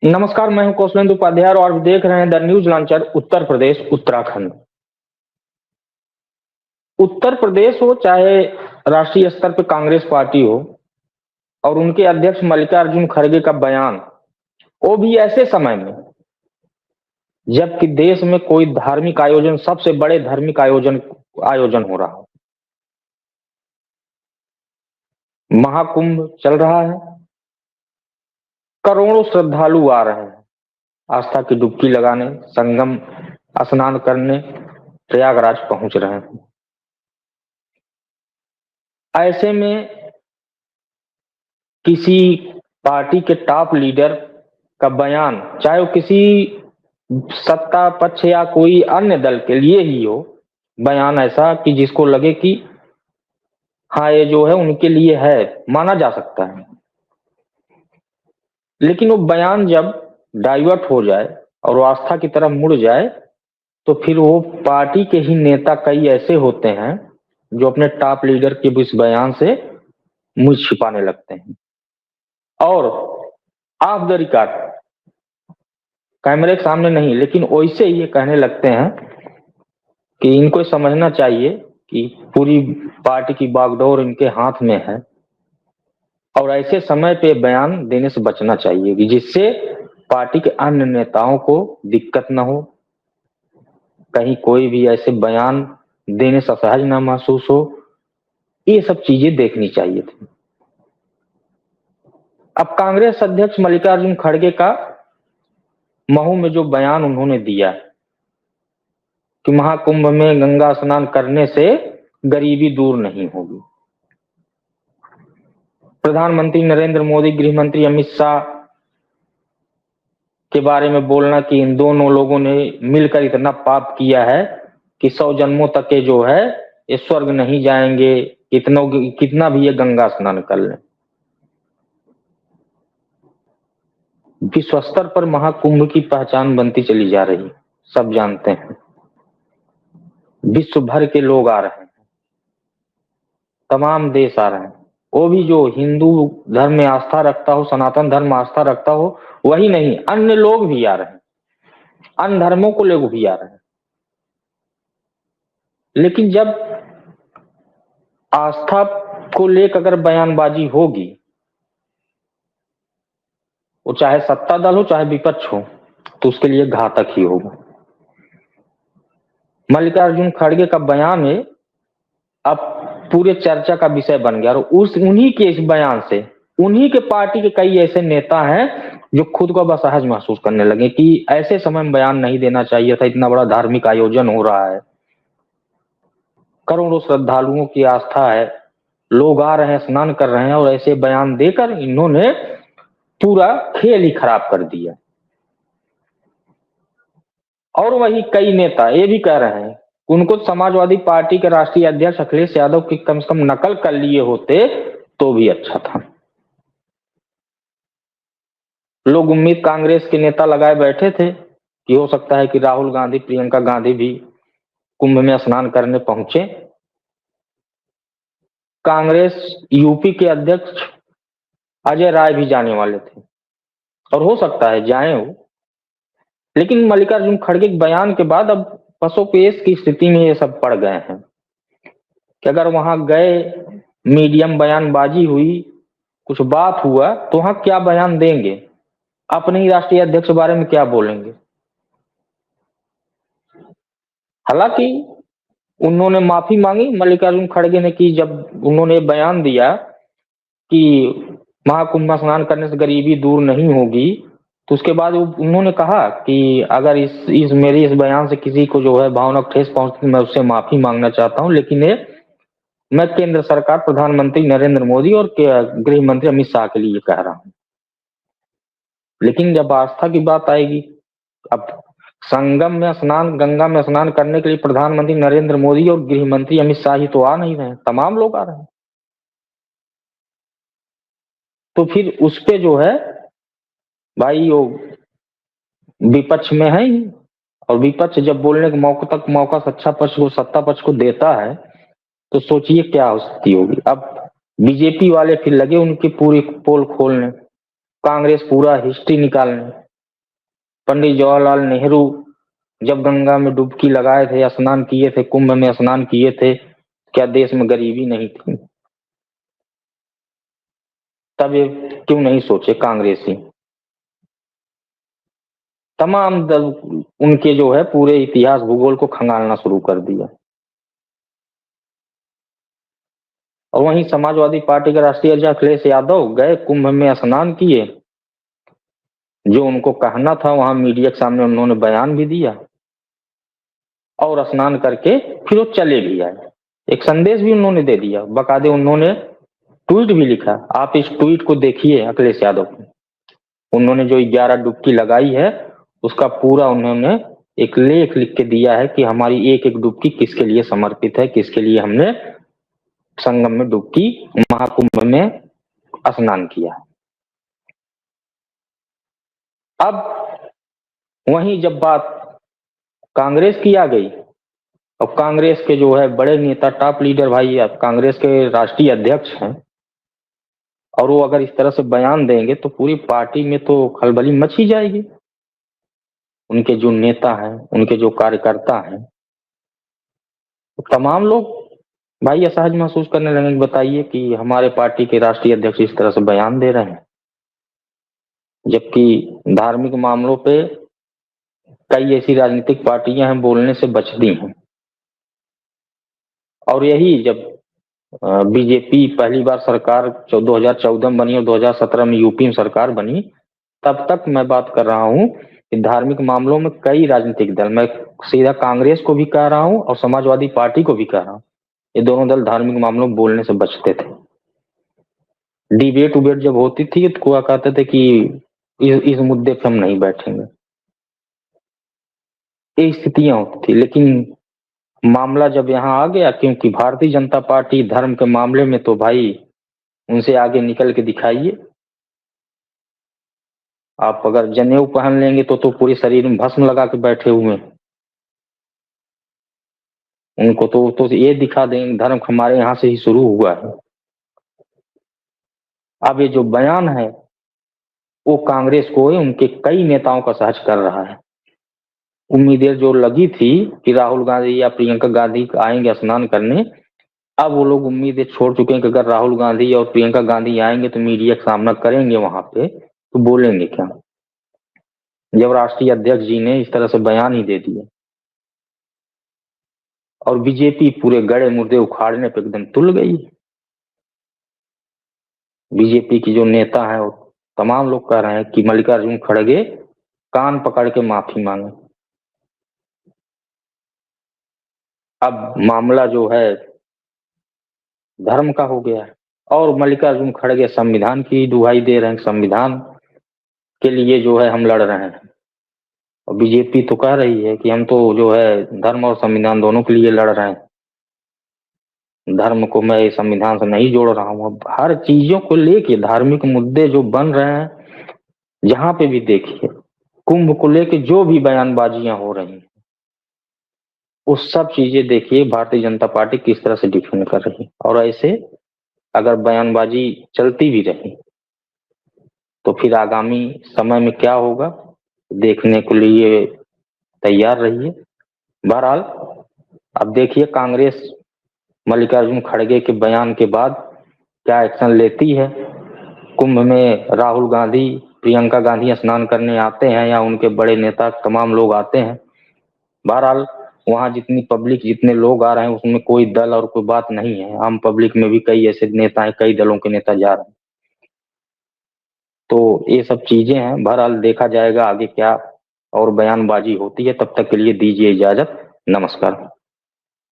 नमस्कार, मैं हूं कौशलेंद्र उपाध्याय और आप देख रहे हैं the news launcher Uttar Pradesh Uttarakhand. Uttar Pradesh हो चाहे राष्ट्रीय स्तर पर कांग्रेस पार्टी हो और उनके अध्यक्ष मल्लिकार्जुन खड़गे का बयान, वो भी ऐसे समय में जबकि देश में कोई धार्मिक आयोजन, सबसे बड़े धार्मिक आयोजन आयोजन हो रहा हो, महाकुंभ चल रहा है, करोड़ों श्रद्धालु आ रहे हैं आस्था की डुबकी लगाने, संगम स्नान करने प्रयागराज पहुंच रहे हैं। ऐसे में किसी पार्टी के टॉप लीडर का बयान, चाहे वो किसी सत्ता पक्ष या कोई अन्य दल के लिए ही हो, बयान ऐसा कि जिसको लगे कि हाँ ये जो है उनके लिए है, माना जा सकता है। लेकिन वो बयान जब डाइवर्ट हो जाए और वो आस्था की तरफ मुड़ जाए तो फिर वो पार्टी के ही नेता कई ऐसे होते हैं जो अपने टॉप लीडर के इस बयान से मुंह छिपाने लगते हैं और ऑफ द रिकॉर्ड, कैमरे के सामने नहीं, लेकिन वैसे ही ये कहने लगते हैं कि इनको समझना चाहिए कि पूरी पार्टी की बागडोर इनके हाथ में है और ऐसे समय पे बयान देने से बचना चाहिए कि जिससे पार्टी के अन्य नेताओं को दिक्कत न हो, कहीं कोई भी ऐसे बयान देने से असहज ना महसूस हो। ये सब चीजें देखनी चाहिए थी। अब कांग्रेस अध्यक्ष मल्लिकार्जुन खड़गे का महू में जो बयान उन्होंने दिया कि महाकुंभ में गंगा स्नान करने से गरीबी दूर नहीं होगी, प्रधानमंत्री नरेंद्र मोदी, गृह मंत्री अमित शाह के बारे में बोलना कि इन दोनों लोगों ने मिलकर इतना पाप किया है कि 100 जन्मों तक के जो है ये स्वर्ग नहीं जाएंगे, कितना भी ये गंगा स्नान कर लें। विश्व स्तर पर महाकुंभ की पहचान बनती चली जा रही, सब जानते हैं, विश्व भर के लोग आ रहे हैं, तमाम देश आ रहे हैं, वो भी जो हिंदू धर्म में आस्था रखता हो, सनातन धर्म में आस्था रखता हो, वही नहीं, अन्य लोग भी आ रहे हैं, अन्य धर्मों को लोग भी आ रहे हैं। लेकिन जब आस्था को लेकर अगर बयानबाजी होगी, वो चाहे सत्ता दल हो चाहे विपक्ष हो, तो उसके लिए घातक ही होगा। मल्लिकार्जुन खड़गे का बयान है अब पूरे चर्चा का विषय बन गया और उन्हीं के इस बयान से उन्हीं के पार्टी के कई ऐसे नेता हैं जो खुद को बस असहज महसूस करने लगे कि ऐसे समय में बयान नहीं देना चाहिए था, इतना बड़ा धार्मिक आयोजन हो रहा है, करोड़ों श्रद्धालुओं की आस्था है, लोग आ रहे हैं, स्नान कर रहे हैं और ऐसे बयान देकर इन्होंने पूरा खेल ही खराब कर दिया। और वही कई नेता ये भी कह रहे हैं, उनको समाजवादी पार्टी के राष्ट्रीय अध्यक्ष अखिलेश यादव की कम से कम नकल कर लिए होते तो भी अच्छा था। लोग उम्मीद कांग्रेस के नेता लगाए बैठे थे कि हो सकता है कि राहुल गांधी, प्रियंका गांधी भी कुंभ में स्नान करने पहुंचे। कांग्रेस यूपी के अध्यक्ष अजय राय भी जाने वाले थे और हो सकता है जाए वो, लेकिन मल्लिकार्जुन खड़गे के बयान के बाद अब पसोपेश की स्थिति में ये सब पड़ गए हैं कि अगर वहां गए, मीडियम बयानबाजी हुई, कुछ बात हुआ तो वहां क्या बयान देंगे, अपने ही राष्ट्रीय अध्यक्ष के बारे में क्या बोलेंगे। हालांकि उन्होंने माफी मांगी मल्लिकार्जुन खड़गे ने कि जब उन्होंने बयान दिया कि महाकुंभ स्नान करने से गरीबी दूर नहीं होगी, तो उसके बाद उन्होंने कहा कि अगर इस मेरे इस बयान से किसी को जो है भावनात्मक ठेस पहुंचती, मैं उससे माफी मांगना चाहता हूं, लेकिन ये मैं केंद्र सरकार, प्रधानमंत्री नरेंद्र मोदी और गृह मंत्री अमित शाह के लिए कह रहा हूं। लेकिन जब आस्था की बात आएगी, अब संगम में स्नान, गंगा में स्नान करने के लिए प्रधानमंत्री नरेंद्र मोदी और गृह मंत्री अमित शाह ही तो आ नहीं रहे, तमाम लोग आ रहे हैं। तो फिर उस पे जो है भाई वो विपक्ष में है ही, और विपक्ष जब बोलने के मौका सच्चा पक्ष को, सत्ता पक्ष को देता है तो सोचिए क्या स्थिति होगी। अब बीजेपी वाले फिर लगे उनकी पूरी पोल खोलने, कांग्रेस पूरा हिस्ट्री निकालने, पंडित जवाहरलाल नेहरू जब गंगा में डुबकी लगाए थे, स्नान किए थे, कुंभ में स्नान किए थे, क्या देश में गरीबी नहीं थी? तब ये क्यों नहीं सोचे कांग्रेसी? तमाम दल उनके जो है पूरे इतिहास भूगोल को खंगालना शुरू कर दिया। और वहीं समाजवादी पार्टी के राष्ट्रीय अध्यक्ष अखिलेश यादव गए, कुंभ में स्नान किए, जो उनको कहना था वहां मीडिया के सामने उन्होंने बयान भी दिया, और स्नान करके फिर वो चले भी आए। एक संदेश भी उन्होंने दे दिया, बकायदे उन्होंने ट्वीट भी लिखा। आप इस ट्वीट को देखिए अखिलेश यादव को, उन्होंने जो 11 डुबकी लगाई है उसका पूरा उन्होंने एक लेख लिख के दिया है कि हमारी एक एक डुबकी किसके लिए समर्पित है, किसके लिए हमने संगम में डुबकी, महाकुंभ में स्नान किया। अब वहीं जब बात कांग्रेस की आ गई, अब कांग्रेस के जो है बड़े नेता, टॉप लीडर भाई, कांग्रेस के राष्ट्रीय अध्यक्ष हैं, और वो अगर इस तरह से बयान देंगे तो पूरी पार्टी में तो खलबली मच ही जाएगी। उनके जो नेता हैं, उनके जो कार्यकर्ता हैं, तो तमाम लोग भाई असहज महसूस करने लगेंगे। बताइए कि हमारे पार्टी के राष्ट्रीय अध्यक्ष इस तरह से बयान दे रहे हैं, जबकि धार्मिक मामलों पे कई ऐसी राजनीतिक पार्टियां हैं बोलने से बचती हैं। और यही जब बीजेपी पहली बार सरकार 2014 में बनी और 2017 में यूपी में सरकार बनी, तब तक मैं बात कर रहा हूं कि धार्मिक मामलों में कई राजनीतिक दल, मैं सीधा कांग्रेस को भी कह रहा हूं और समाजवादी पार्टी को भी कह रहा हूं, ये दोनों दल धार्मिक मामलों में बोलने से बचते थे। डिबेट उबेट जब होती थी तो कुआ कहते थे कि इस मुद्दे पे हम नहीं बैठेंगे, ये स्थितियां होती थी। लेकिन मामला जब यहाँ आ गया, क्योंकि भारतीय जनता पार्टी धर्म के मामले में तो भाई उनसे आगे निकल के दिखाइए। आप अगर जनेऊ पहन लेंगे तो पूरे शरीर में भस्म लगा के बैठे हुए हैं, उनको तो ये दिखा देंगे धर्म हमारे यहाँ से ही शुरू हुआ है। अब ये जो बयान है वो कांग्रेस को उनके कई नेताओं का सहज कर रहा है। उम्मीदें जो लगी थी कि राहुल गांधी या प्रियंका गांधी आएंगे स्नान करने, अब वो लोग उम्मीदें छोड़ चुके हैं कि अगर राहुल गांधी और प्रियंका गांधी आएंगे तो मीडिया का सामना करेंगे वहां पे, तो बोलेंगे क्या, जब राष्ट्रीय अध्यक्ष जी ने इस तरह से बयान ही दे दिया। और बीजेपी पूरे गड़े मुर्दे उखाड़ने पे एकदम तुल गई। बीजेपी की जो नेता है वो तमाम लोग कह रहे हैं कि मल्लिकार्जुन खड़गे कान पकड़ के माफी मांगे। अब मामला जो है धर्म का हो गया है, और मल्लिकार्जुन खड़गे संविधान की दुहाई दे रहे हैं, संविधान के लिए जो है हम लड़ रहे हैं। और बीजेपी तो कह रही है कि हम तो जो है धर्म और संविधान दोनों के लिए लड़ रहे हैं, धर्म को मैं संविधान से नहीं जोड़ रहा हूं। अब हर चीजों को लेके धार्मिक मुद्दे जो बन रहे हैं, जहां पे भी देखिए कुंभ को लेके जो भी बयानबाजियां हो रही हैं, वो सब चीजें देखिए भारतीय जनता पार्टी किस तरह से डिफेंड कर रही है। और ऐसे अगर बयानबाजी चलती भी रही तो फिर आगामी समय में क्या होगा देखने के लिए तैयार रहिए। बहरहाल अब देखिए कांग्रेस मल्लिकार्जुन खड़गे के बयान के बाद क्या एक्शन लेती है। कुंभ में राहुल गांधी, प्रियंका गांधी स्नान करने आते हैं या उनके बड़े नेता तमाम लोग आते हैं। बहरहाल वहां जितनी पब्लिक, जितने लोग आ रहे हैं उसमें कोई दल और कोई बात नहीं है, आम पब्लिक में भी कई ऐसे नेता हैं, कई दलों के नेता जा रहे हैं। तो ये सब चीजें हैं, बहरहाल देखा जाएगा आगे क्या और बयानबाजी होती है। तब तक के लिए दीजिए इजाजत, नमस्कार।